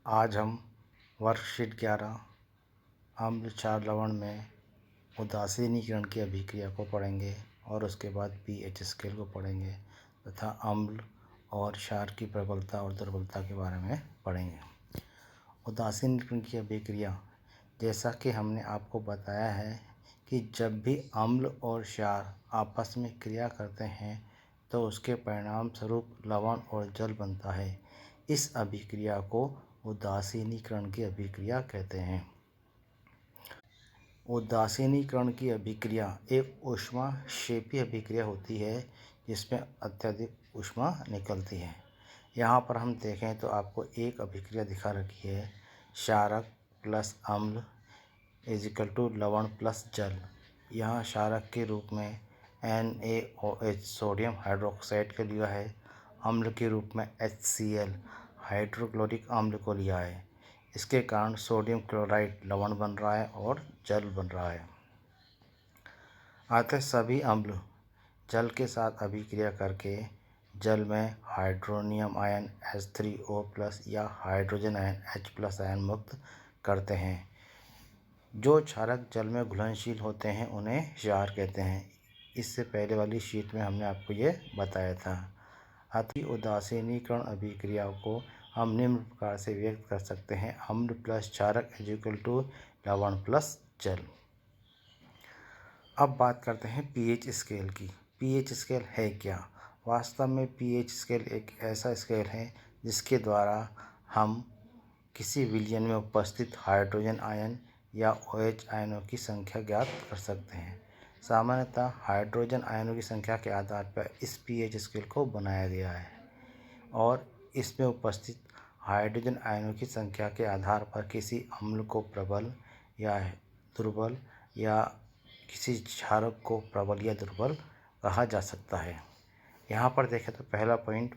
आज हम वर्कशीट 11 अम्ल क्षार लवण में उदासीनीकरण की अभिक्रिया को पढ़ेंगे और उसके बाद पीएच स्केल को पढ़ेंगे तथा अम्ल और क्षार की प्रबलता और दुर्बलता के बारे में पढ़ेंगे। उदासीनीकरण की अभिक्रिया, जैसा कि हमने आपको बताया है कि जब भी अम्ल और क्षार आपस में क्रिया करते हैं तो उसके परिणाम स्वरूप लवण और जल बनता है। इस अभिक्रिया को उदासीनीकरण की अभिक्रिया कहते हैं। उदासीनीकरण की अभिक्रिया एक ऊष्माक्षेपी अभिक्रिया होती है जिसमें अत्यधिक ऊष्मा निकलती है। यहाँ पर हम देखें तो आपको एक अभिक्रिया दिखा रखी है, क्षारक प्लस अम्ल इजिकल टू लवण प्लस जल। यहाँ क्षारक के रूप में NaOH सोडियम हाइड्रोक्साइड को लिया है, अम्ल के रूप में HCl हाइड्रोक्लोरिक अम्ल को लिया है। इसके कारण सोडियम क्लोराइड लवण बन रहा है और जल बन रहा है। अतः सभी अम्ल जल के साथ अभिक्रिया करके जल में हाइड्रोनियम आयन H3O+ या हाइड्रोजन आयन H+ आयन मुक्त करते हैं। जो क्षारक जल में घुलनशील होते हैं उन्हें क्षार कहते हैं। इससे पहले वाली शीट में हमने आपको ये बताया था। अति उदासीनीकरण अभिक्रिया को हम निम्न प्रकार से व्यक्त कर सकते हैं, अम्ल प्लस क्षारक इजिकल टू लवण प्लस जल। अब बात करते हैं पीएच स्केल की। पीएच स्केल है क्या? वास्तव में पीएच स्केल एक ऐसा स्केल है जिसके द्वारा हम किसी विलयन में उपस्थित हाइड्रोजन आयन या OH आयनों की संख्या ज्ञात कर सकते हैं। सामान्यतः हाइड्रोजन आयनों की संख्या के आधार पर इस पीएच स्केल को बनाया गया है और इसमें उपस्थित हाइड्रोजन आयनों की संख्या के आधार पर किसी अम्ल को प्रबल या दुर्बल या किसी क्षारक को प्रबल या दुर्बल कहा जा सकता है। यहाँ पर देखें तो पहला पॉइंट,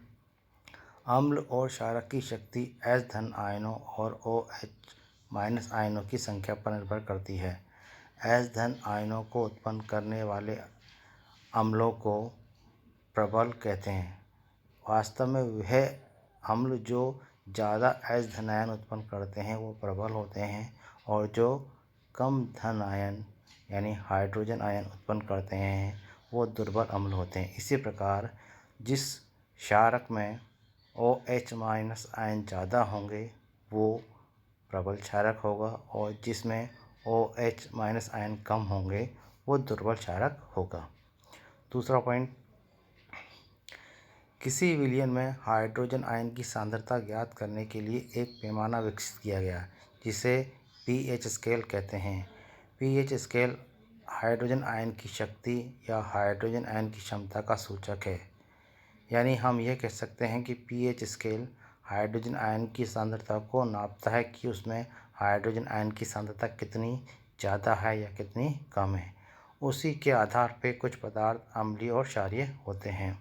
अम्ल और क्षारक की शक्ति H धन आयनों और OH- आयनों की संख्या पर निर्भर करती है। H धन आयनों को उत्पन्न करने वाले अम्लों को प्रबल कहते हैं। वास्तव में वह अम्ल जो ज़्यादा H धन आयन उत्पन्न करते हैं वो प्रबल होते हैं और जो कम धन आयन यानी हाइड्रोजन आयन उत्पन्न करते हैं वो दुर्बल अम्ल होते हैं। इसी प्रकार जिस क्षारक में OH- आयन ज़्यादा होंगे वो प्रबल क्षारक होगा और जिसमें OH- आयन कम होंगे वो दुर्बल क्षारक होगा। दूसरा पॉइंट, किसी विलयन में हाइड्रोजन आयन की सांद्रता ज्ञात करने के लिए एक पैमाना विकसित किया गया जिसे पीएच स्केल कहते हैं। पीएच स्केल हाइड्रोजन आयन की शक्ति या हाइड्रोजन आयन की क्षमता का सूचक है। यानी हम यह कह सकते हैं कि पीएच स्केल हाइड्रोजन आयन की सांद्रता को नापता है कि उसमें हाइड्रोजन आयन की सांद्रता कितनी ज़्यादा है या कितनी कम है। उसी के आधार पर कुछ पदार्थ अम्लीय और क्षारीय होते हैं।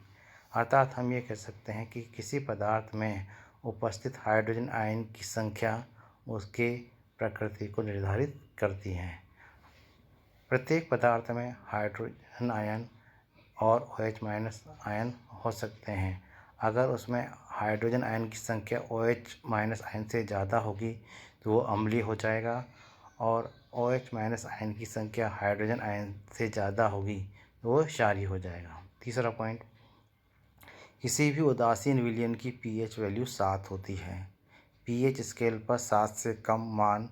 अर्थात हम ये कह सकते हैं कि किसी पदार्थ में उपस्थित हाइड्रोजन आयन की संख्या उसके प्रकृति को निर्धारित करती है। प्रत्येक पदार्थ में हाइड्रोजन आयन और OH- आयन हो सकते हैं। अगर उसमें हाइड्रोजन आयन की संख्या OH- आयन से ज़्यादा होगी तो वो अम्लीय हो जाएगा और OH- आयन की संख्या हाइड्रोजन आयन से ज़्यादा होगी तो वो क्षारीय हो जाएगा। तीसरा पॉइंट, किसी भी उदासीन विलयन की पीएच वैल्यू 7 होती है। पीएच स्केल पर 7 से कम मान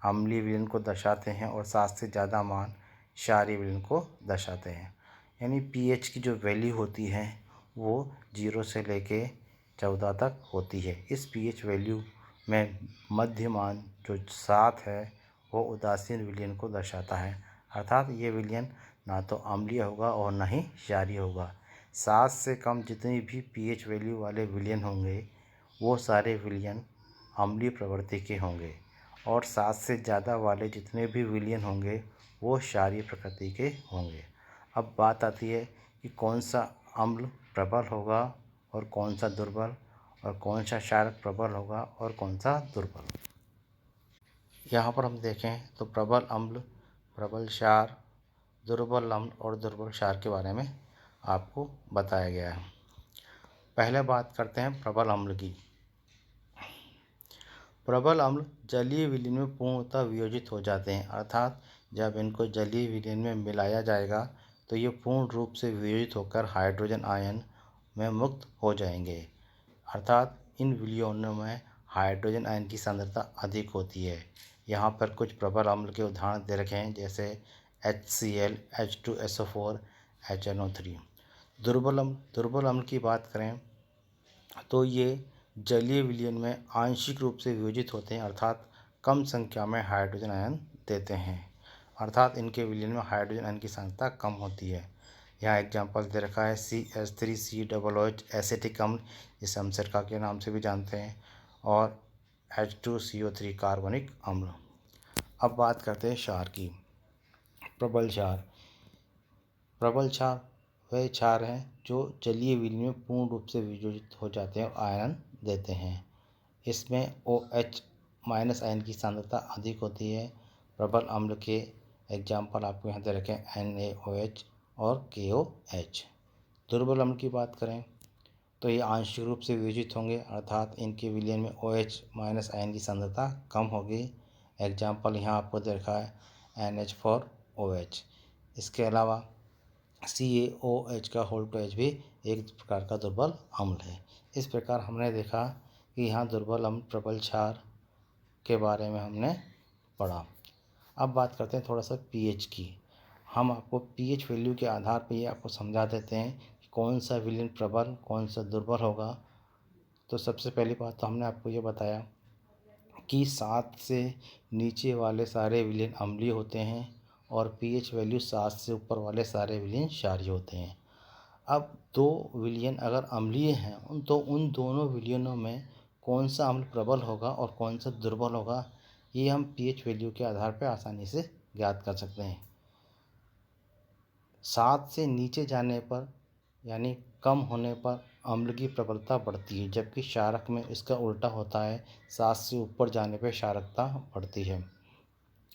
अम्लीय विलयन को दर्शाते हैं और 7 से ज़्यादा मान क्षारीय विलयन को दर्शाते हैं। यानी पीएच की जो वैल्यू होती है वो 0 से लेके 14 तक होती है। इस पीएच वैल्यू में मध्य मान जो 7 है वो उदासीन विलयन को दर्शाता है। अर्थात ये विलयन ना तो अम्लीय होगा और ना ही क्षारीय होगा। 7 से कम जितनी भी पीएच वैल्यू वाले विलयन होंगे वो सारे विलयन अम्लीय प्रवृत्ति के होंगे और 7 से ज़्यादा वाले जितने भी विलयन होंगे वो क्षारीय प्रकृति के होंगे। अब बात आती है कि कौन सा अम्ल प्रबल होगा और कौन सा दुर्बल और कौन सा क्षारक प्रबल होगा और कौन सा दुर्बल। यहाँ पर हम देखें तो प्रबल अम्ल, प्रबल क्षार, दुर्बल अम्ल और दुर्बल क्षार के बारे में आपको बताया गया है। पहले बात करते हैं प्रबल अम्ल की। प्रबल अम्ल जलीय विलयन में पूर्णतः वियोजित हो जाते हैं, अर्थात जब इनको जलीय विलयन में मिलाया जाएगा तो ये पूर्ण रूप से वियोजित होकर हाइड्रोजन आयन में मुक्त हो जाएंगे। अर्थात इन विलयनों में हाइड्रोजन आयन की सांद्रता अधिक होती है। यहाँ पर कुछ प्रबल अम्ल के उदाहरण दे रखे हैं, जैसे HCl, H2SO4, HNO3। दुर्बल अम्ल की बात करें तो ये जलीय विलयन में आंशिक रूप से वियोजित होते हैं, अर्थात कम संख्या में हाइड्रोजन आयन देते हैं, अर्थात इनके विलयन में हाइड्रोजन आयन की सांद्रता कम होती है। यहाँ एग्जाम्पल दे रखा है CH3COOH एसिटिक अम्ल, जिसे हम सिरका के नाम से भी जानते हैं, और H2CO3 कार्बनिक अम्ल। अब बात करते हैं क्षार की। प्रबल क्षार वह क्षार हैं जो जलीय विलयन में पूर्ण रूप से वियोजित हो जाते हैं और आयन देते हैं। इसमें OH माइनस आयन की सांद्रता अधिक होती है। प्रबल अम्ल के एग्जाम्पल आपको यहाँ दे रखें NaOH और KOH। दुर्बल अम्ल की बात करें तो ये आंशिक रूप से वियोजित होंगे, अर्थात इनके विलयन में OH माइनस आयन की सांद्रता कम होगी। एग्जाम्पल यहाँ आपको दे रखा है NH4OH। इसके अलावा CaOH का होल टू H भी एक प्रकार का दुर्बल अम्ल है। इस प्रकार हमने देखा कि यहाँ दुर्बल अम्ल प्रबल क्षार के बारे में हमने पढ़ा। अब बात करते हैं थोड़ा सा pH की। हम आपको pH वैल्यू के आधार पर ये आपको समझा देते हैं कि कौन सा विलयन प्रबल कौन सा दुर्बल होगा। तो सबसे पहली बात तो हमने आपको ये बताया कि 7 से नीचे वाले सारे विलयन अम्लीय होते हैं और pH वैल्यू 7 से ऊपर वाले सारे विलयन क्षारीय होते हैं। अब दो विलयन अगर अम्लीय हैं तो उन दोनों विलयनों में कौन सा अम्ल प्रबल होगा और कौन सा दुर्बल होगा, ये हम pH वैल्यू के आधार पर आसानी से ज्ञात कर सकते हैं। 7 से नीचे जाने पर यानी कम होने पर अम्ल की प्रबलता बढ़ती है, जबकि क्षारक में इसका उल्टा होता है, 7 से ऊपर जाने पर क्षारकता बढ़ती है।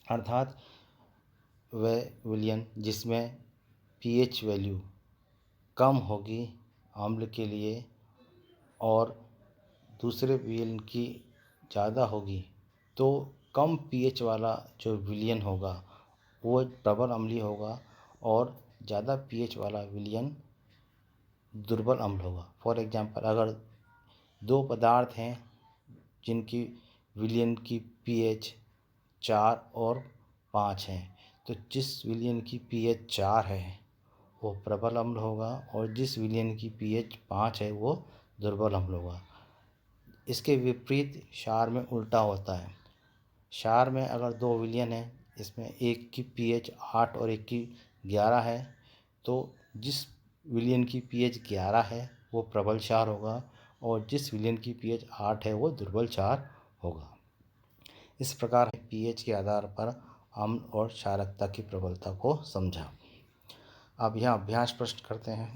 अर्थात वह विलयन जिसमें pH वैल्यू कम होगी अम्ल के लिए और दूसरे विलयन की ज़्यादा होगी, तो कम pH वाला जो विलयन होगा वो प्रबल अम्लीय होगा और ज़्यादा pH वाला विलयन दुर्बल अम्ल होगा। फॉर एग्जांपल, अगर दो पदार्थ हैं जिनकी विलयन की pH 4 और 5 है, तो जिस विलयन की pH 4 है वो प्रबल अम्ल होगा और जिस विलयन की pH 5 है वो दुर्बल अम्ल होगा। इसके विपरीत क्षार में उल्टा होता है। क्षार में अगर दो विलयन हैं, इसमें एक की pH 8 और एक की 11 है, तो जिस विलयन की pH 11 है वो प्रबल क्षार होगा और जिस विलयन की pH 8 है वो दुर्बल क्षार होगा। इस प्रकार pH के आधार पर अम्ल और क्षारकता की प्रबलता को समझा। अब यहाँ अभ्यास प्रश्न करते हैं।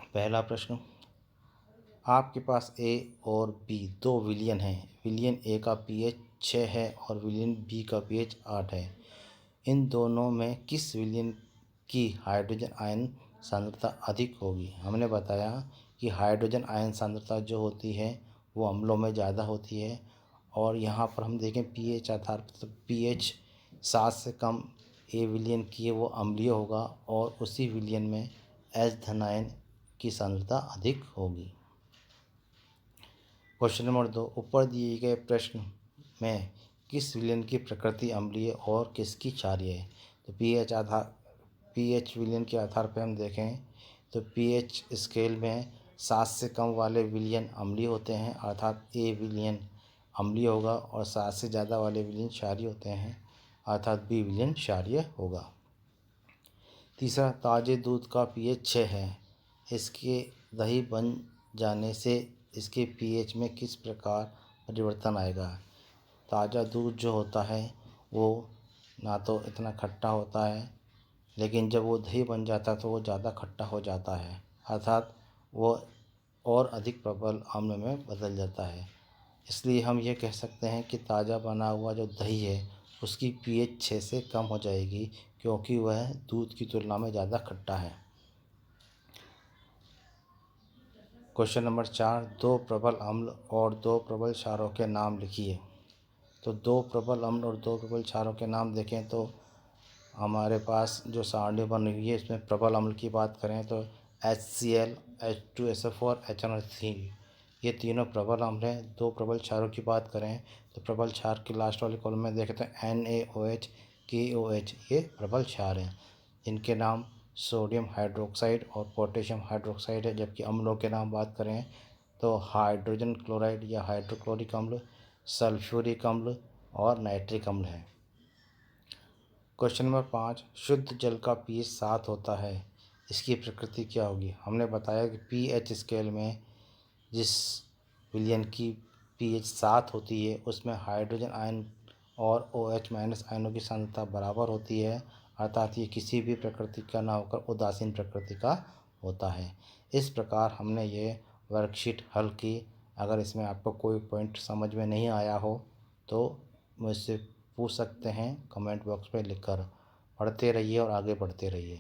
पहला प्रश्न, आपके पास A और B दो विलयन हैं। विलयन A का pH 6 है और विलयन B का pH 8 है। इन दोनों में किस विलयन की हाइड्रोजन आयन सांद्रता अधिक होगी? हमने बताया कि हाइड्रोजन आयन सांद्रता जो होती है वो अम्लों में ज़्यादा होती है और यहाँ पर हम देखें pH आधार पर, तो pH 7 से कम A विलयन की है वो अम्लीय होगा और उसी विलयन में H धन आयन की सांद्रता अधिक होगी। क्वेश्चन नंबर 2, ऊपर दिए गए प्रश्न में किस विलयन की प्रकृति अम्लीय और किसकी क्षारीय है? तो pH विलयन के आधार पर हम देखें तो pH स्केल में 7 से कम वाले विलयन अम्लीय होते हैं, अर्थात A विलयन अम्लीय होगा और 7 से ज़्यादा वाले विलयन क्षारीय होते हैं, अर्थात B विलयन क्षारीय होगा। तीसरा, ताज़े दूध का pH 6 है। इसके दही बन जाने से इसके pH में किस प्रकार परिवर्तन आएगा? ताज़ा दूध जो होता है वो ना तो इतना खट्टा होता है, लेकिन जब वो दही बन जाता है तो वो ज़्यादा खट्टा हो जाता है, अर्थात वो और अधिक प्रबल अम्ल में बदल जाता है। इसलिए हम ये कह सकते हैं कि ताज़ा बना हुआ जो दही है उसकी pH 6 से कम हो जाएगी, क्योंकि वह दूध की तुलना में ज़्यादा खट्टा है। क्वेश्चन नंबर 4, दो प्रबल अम्ल और दो प्रबल क्षारों के नाम लिखिए। तो दो प्रबल अम्ल और दो प्रबल क्षारों के नाम देखें तो हमारे पास जो सारणी बन रही है इसमें प्रबल अम्ल की बात करें तो HCl, H2SO4, HNO3 ये तीनों प्रबल अम्ल हैं। दो प्रबल क्षारों की बात करें तो प्रबल क्षार की लास्ट वाले कॉलम में देखें तो NaOH, KOH ये प्रबल क्षार हैं। इनके नाम सोडियम हाइड्रोक्साइड और पोटेशियम हाइड्रोक्साइड है। जबकि अम्लों के नाम बात करें तो हाइड्रोजन क्लोराइड या हाइड्रोक्लोरिक अम्ल, सल्फ्यूरिक अम्ल और नाइट्रिक अम्ल है। क्वेश्चन नंबर 5, शुद्ध जल का pH 7 होता है, इसकी प्रकृति क्या होगी। हमने बताया कि pH स्केल में जिस विलयन की pH 7 होती है उसमें हाइड्रोजन आयन और OH माइनस आयनों की सांद्रता बराबर होती है, अर्थात ये किसी भी प्रकृति का ना होकर उदासीन प्रकृति का होता है। इस प्रकार हमने ये वर्कशीट हल की। अगर इसमें आपको कोई पॉइंट समझ में नहीं आया हो तो मुझसे पूछ सकते हैं कमेंट बॉक्स में लिखकर। पढ़ते रहिए और आगे बढ़ते रहिए।